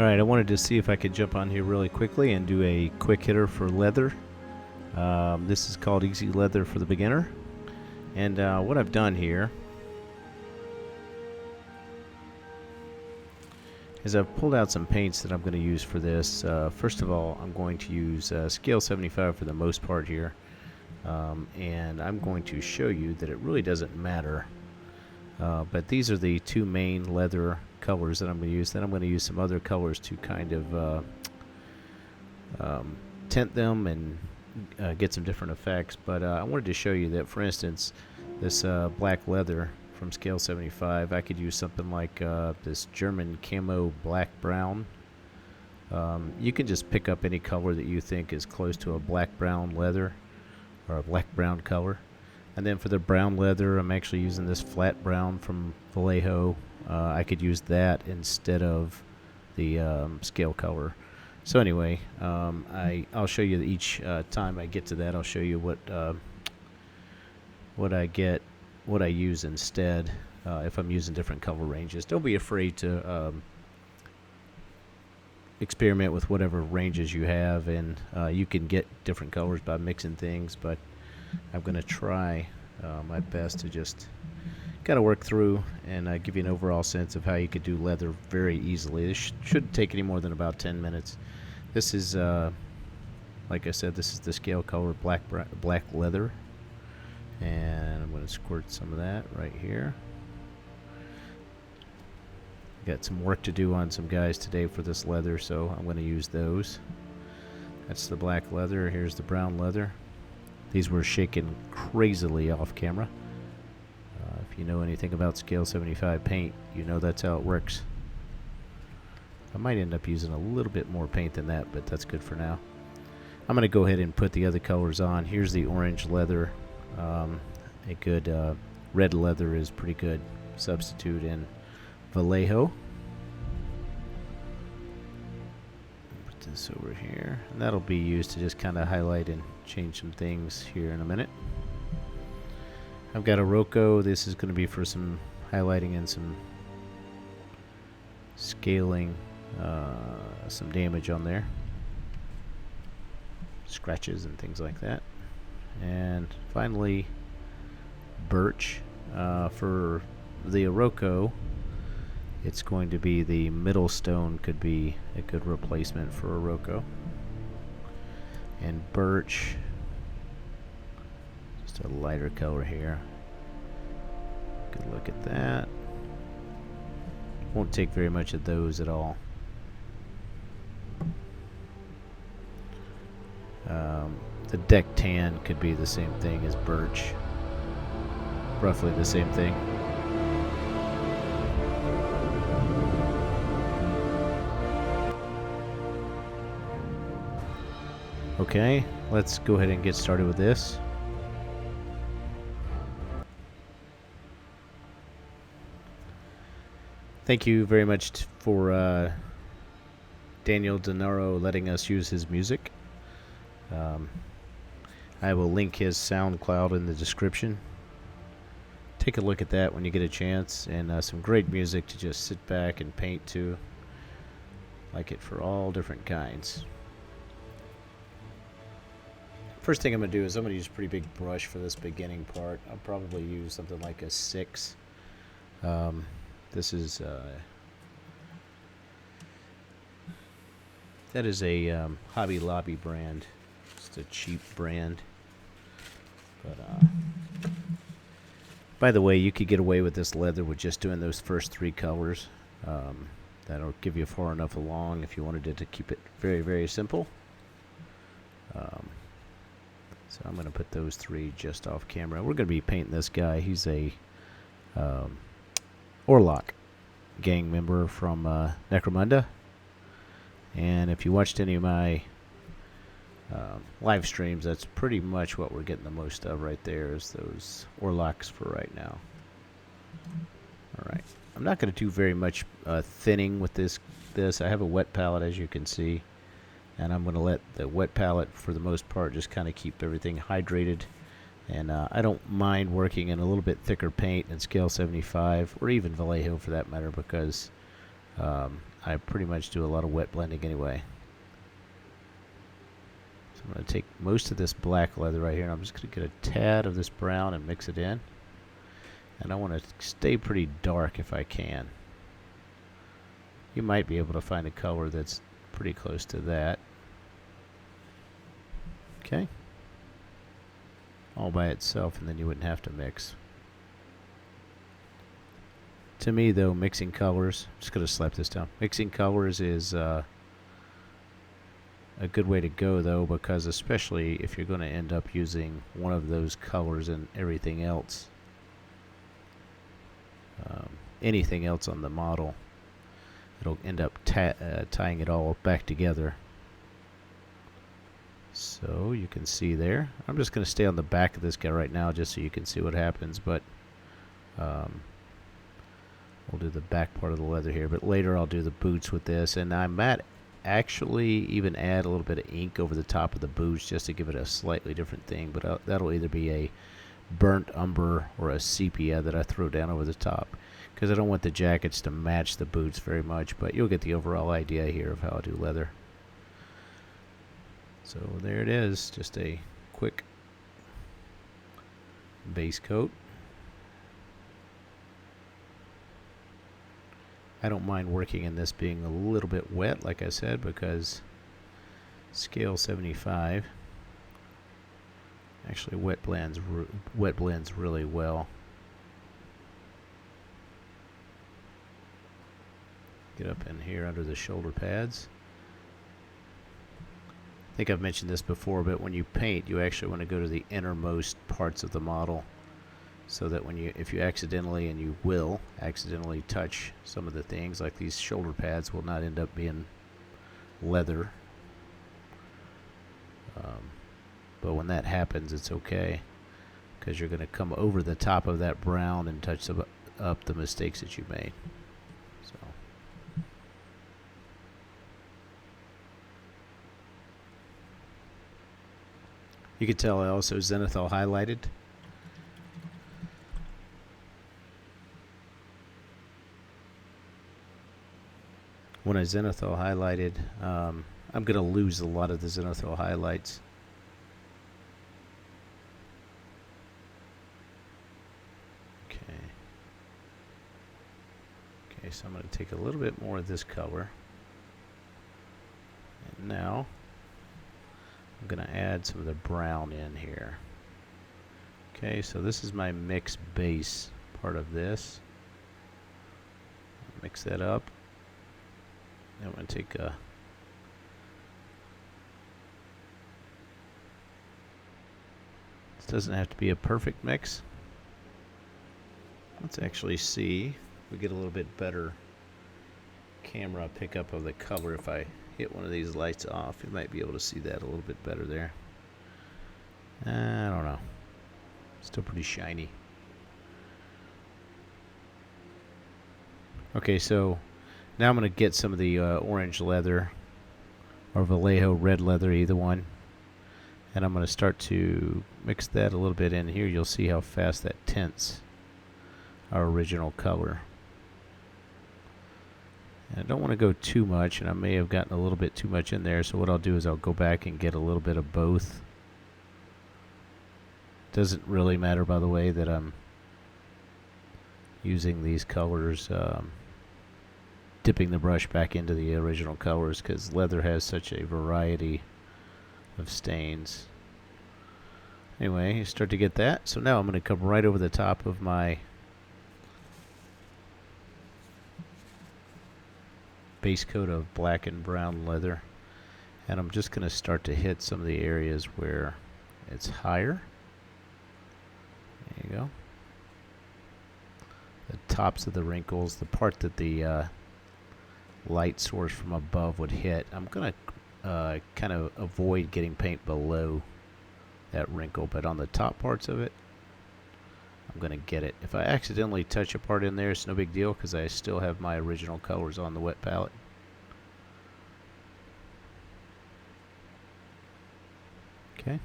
Alright, I wanted to see if I could jump on here really quickly and do a quick hitter for leather. This is called Easy Leather for the Beginner. And what I've done here is I've pulled out some paints that I'm going to use for this. First of all, I'm going to use scale 75 for the most part here. And I'm going to show you that it really doesn't matter. But these are the two main leather colors that I'm going to use. Then I'm going to use some other colors to kind of tint them and get some different effects. But I wanted to show you that, for instance, this black leather from scale 75, I could use something like this German camo black brown. You can just pick up any color that you think is close to a black brown leather or a black brown color. And then for the brown leather, I'm actually using this flat brown from Vallejo. I could use that instead of the scale color. So anyway, I'll show you each time I get to that. I'll show you what I use instead if I'm using different color ranges. Don't be afraid to experiment with whatever ranges you have, and you can get different colors by mixing things, but I'm going to try my best to just kind of work through and give you an overall sense of how you could do leather very easily. This shouldn't take any more than about 10 minutes. This is, like I said, this is the scale color black leather, and I'm going to squirt some of that right here. Got some work to do on some guys today for this leather, so I'm going to use those. That's the black leather. Here's the brown leather. These were shaken crazily off camera. If you know anything about scale 75 paint, you know that's how it works. I might end up using a little bit more paint than that, but that's good for now. I'm going to go ahead and put the other colors on. Here's the orange leather. A good red leather is pretty good substitute in Vallejo. Put this over here, and that'll be used to just kind of highlight and change some things here in a minute. I've got a Rocco. This is going to be for some highlighting and some scaling, some damage on there, scratches and things like that. And finally, birch. For the Rocco, it's going to be the middle stone, could be a good replacement for a Rocco. And birch, just a lighter color here. Good look at that. Won't take very much of those at all. The deck tan could be the same thing as birch. Roughly the same thing. Okay, let's go ahead and get started with this. Thank you very much for Daniel Denaro letting us use his music. I will link his SoundCloud in the description. Take a look at that when you get a chance, and some great music to just sit back and paint to. Like it for all different kinds. First thing I'm going to do is I'm going to use a pretty big brush for this beginning part. I'll probably use something like a 6. This is that is a Hobby Lobby brand. It's a cheap brand. But by the way, you could get away with this leather with just doing those first 3 colors. That'll give you far enough along if you wanted to keep it very, very simple. So I'm going to put those 3 just off camera. We're going to be painting this guy. He's a Orlock gang member from Necromunda. And if you watched any of my live streams, that's pretty much what we're getting the most of right there, is those Orlocks for right now. Alright. I'm not going to do very much thinning with this. I have a wet palette, as you can see. And I'm going to let the wet palette, for the most part, just kind of keep everything hydrated. And I don't mind working in a little bit thicker paint in scale 75, or even Vallejo for that matter, because I pretty much do a lot of wet blending anyway. So I'm going to take most of this black leather right here, and I'm just going to get a tad of this brown and mix it in. And I want to stay pretty dark if I can. You might be able to find a color that's pretty close to that. Okay. All by itself, and then you wouldn't have to mix. To me, though, mixing colors, I'm just going to slap this down. Mixing colors is a good way to go, though, because especially if you're going to end up using one of those colors in everything else, anything else on the model, it'll end up tying it all back together. So you can see there. I'm just going to stay on the back of this guy right now just so you can see what happens, but we'll do the back part of the leather here, but later I'll do the boots with this, and I might actually even add a little bit of ink over the top of the boots just to give it a slightly different thing, but that'll either be a burnt umber or a sepia that I throw down over the top, because I don't want the jackets to match the boots very much, but you'll get the overall idea here of how I do leather. So there it is, just a quick base coat. I don't mind working in this being a little bit wet, like I said, because scale 75 actually wet blends really well. Get up in here under the shoulder pads. I think I've mentioned this before, but when you paint, you actually want to go to the innermost parts of the model, so that if you accidentally, and you will accidentally touch some of the things, like these shoulder pads will not end up being leather. But when that happens, it's okay, because you're going to come over the top of that brown and touch up the mistakes that you made. So you can tell I also zenithal highlighted. When I zenithal highlighted, I'm going to lose a lot of the zenithal highlights. Okay, so I'm going to take a little bit more of this color. And now I'm going to add some of the brown in here. Okay, so this is my mix base part of this. Mix that up. I'm going to take a this doesn't have to be a perfect mix. Let's actually see. We get a little bit better camera pickup of the color if I hit one of these lights off. You might be able to see that a little bit better there. I don't know. Still pretty shiny. Okay, so now I'm going to get some of the orange leather or Vallejo red leather, either one. And I'm going to start to mix that a little bit in here. You'll see how fast that tints our original color. And I don't want to go too much, and I may have gotten a little bit too much in there, so what I'll do is I'll go back and get a little bit of both. Doesn't really matter, by the way, that I'm using these colors, dipping the brush back into the original colors, because leather has such a variety of stains. Anyway, you start to get that. So now I'm going to come right over the top of my base coat of black and brown leather, and I'm just going to start to hit some of the areas where it's higher. There you go. The tops of the wrinkles, the part that the light source from above would hit. I'm going to kind of avoid getting paint below that wrinkle, but on the top parts of it, I'm going to get it. If I accidentally touch a part in there, it's no big deal, because I still have my original colors on the wet palette. Okay.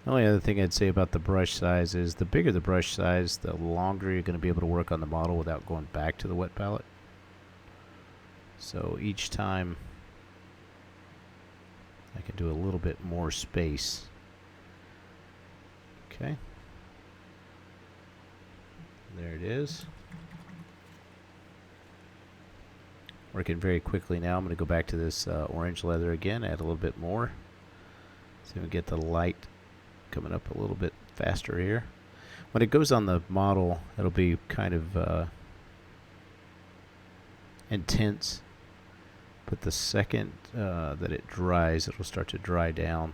The only other thing I'd say about the brush size is the bigger the brush size, the longer you're going to be able to work on the model without going back to the wet palette. So each time I can do a little bit more space. Okay. There it is. Working very quickly now. I'm going to go back to this orange leather again, add a little bit more. See if we get the light coming up a little bit faster here. When it goes on the model, it'll be kind of intense. But the second that it dries, it'll start to dry down.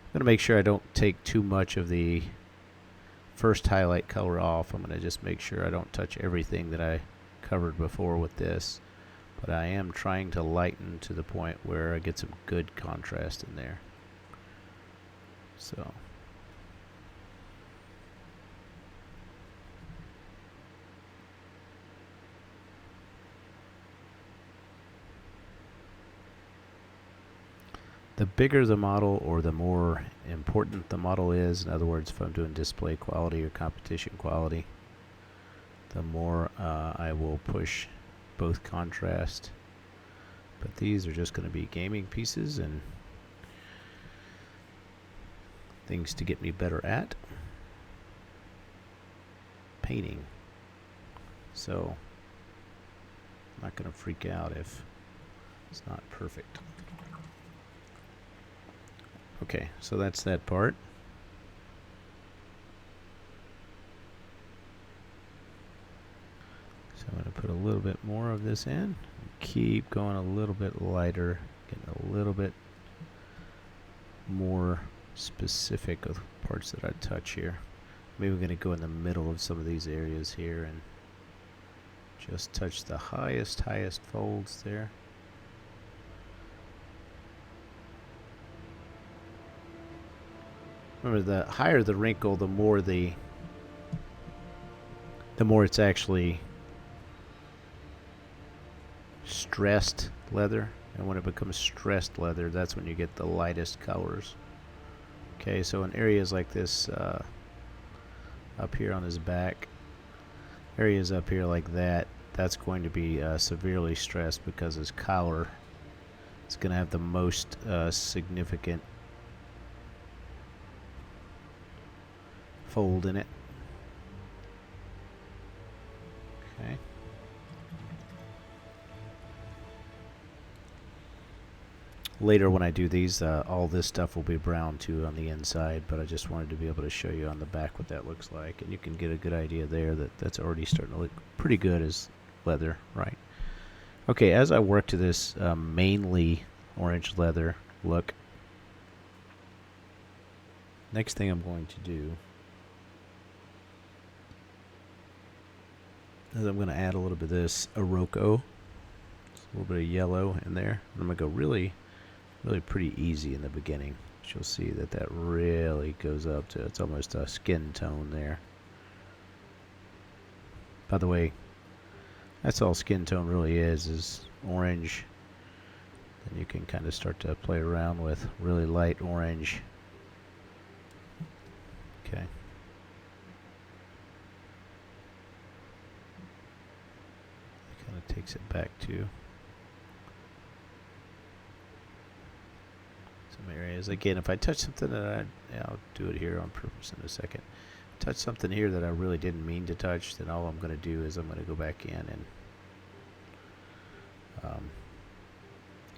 I'm going to make sure I don't take too much of the first highlight color off. I'm going to just make sure I don't touch everything that I covered before with this. But I am trying to lighten to the point where I get some good contrast in there. So. The bigger the model, or the more important the model is, in other words, if I'm doing display quality or competition quality, the more I will push both contrast. But these are just going to be gaming pieces and things to get me better at painting. So I'm not going to freak out if it's not perfect. Okay, so that's that part. So I'm going to put a little bit more of this in. Keep going a little bit lighter, getting a little bit more specific of parts that I touch here. Maybe we're going to go in the middle of some of these areas here and just touch the highest folds there. Remember, the higher the wrinkle, the more it's actually stressed leather. And when it becomes stressed leather, that's when you get the lightest colors. Okay, so in areas like this, up here on his back, areas up here like that, that's going to be severely stressed because his collar is going to have the most significant fold in it. Okay. Later when I do these, all this stuff will be brown too on the inside, but I just wanted to be able to show you on the back what that looks like, and you can get a good idea there that that's already starting to look pretty good as leather, right? Okay, as I work to this mainly orange leather look, next thing I'm going to do is I'm going to add a little bit of this Iroko, just a little bit of yellow in there. And I'm going to go really pretty easy in the beginning. You'll see that that really goes up to, it's almost a skin tone there. By the way, that's all skin tone really is orange. Then you can kind of start to play around with really light orange. Okay. Takes it back to some areas. Again, if I touch something that I'll do it here on purpose in a second. Touch something here that I really didn't mean to touch, then all I'm going to do is I'm going to go back in and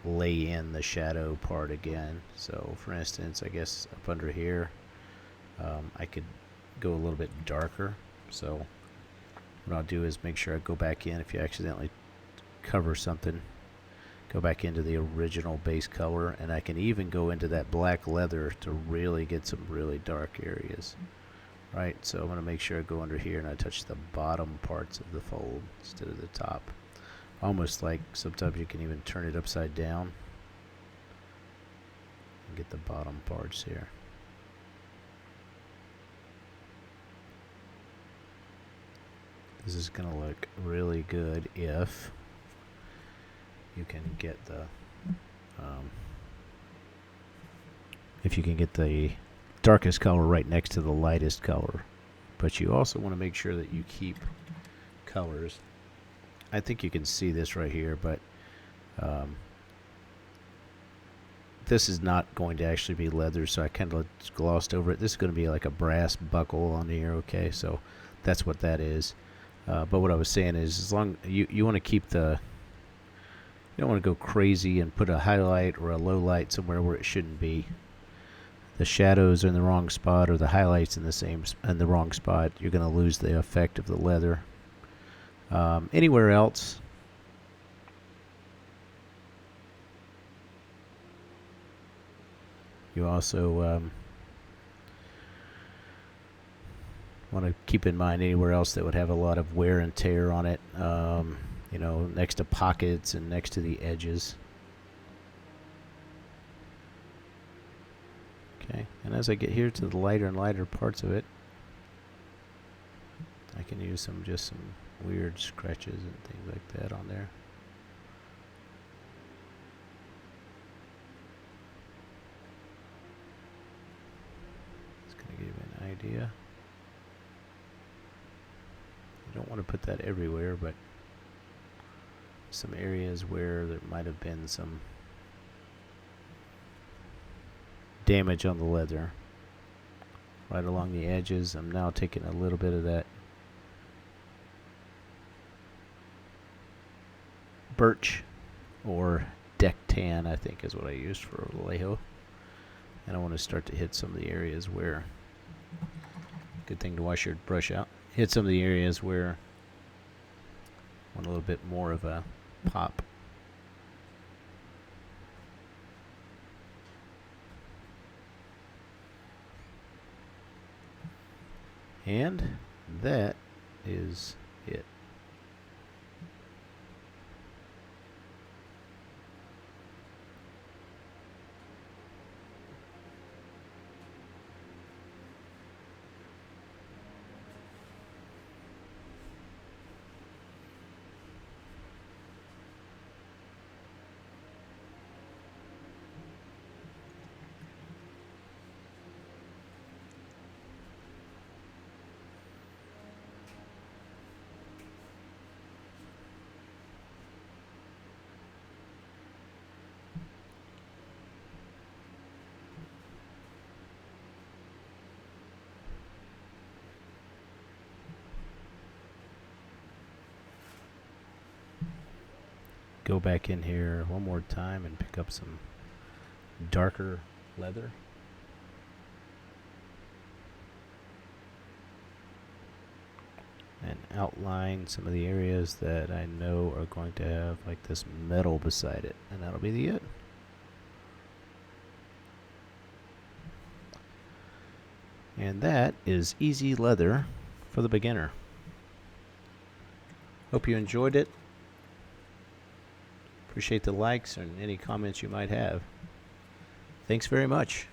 lay in the shadow part again. So for instance, I guess up under here, I could go a little bit darker. So what I'll do is make sure I go back in. If you accidentally cover something, go back into the original base color, and I can even go into that black leather to really get some really dark areas. Right, so I'm going to make sure I go under here and I touch the bottom parts of the fold instead of the top. Almost like sometimes you can even turn it upside down and get the bottom parts here. This is going to look really good if you can get the darkest color right next to the lightest color. But you also want to make sure that you keep colors I think you can see this right here, but um, this is not going to actually be leather, so I kind of glossed over it. This is going to be like a brass buckle on here, okay? So that's what that is. But what I was saying is, as long you want to keep the, you don't want to go crazy and put a highlight or a low light somewhere where it shouldn't be. The shadows are in the wrong spot, or the highlights in the wrong spot. You're going to lose the effect of the leather. Anywhere else, you also want to keep in mind anywhere else that would have a lot of wear and tear on it. You know, next to pockets and next to the edges. Okay, and as I get here to the lighter and lighter parts of it, I can use some weird scratches and things like that on there. It's going to give you an idea. You don't want to put that everywhere, but some areas where there might have been some damage on the leather. Right along the edges, I'm now taking a little bit of that birch or deck tan, I think is what I used for Vallejo. And I want to start to hit some of the areas where, good thing to wash your brush out, hit some of the areas where I want a little bit more of a pop. And that is it. Go back in here one more time and pick up some darker leather. And outline some of the areas that I know are going to have like this metal beside it. And that'll be the it. And that is easy leather for the beginner. Hope you enjoyed it. Appreciate the likes and any comments you might have. Thanks very much.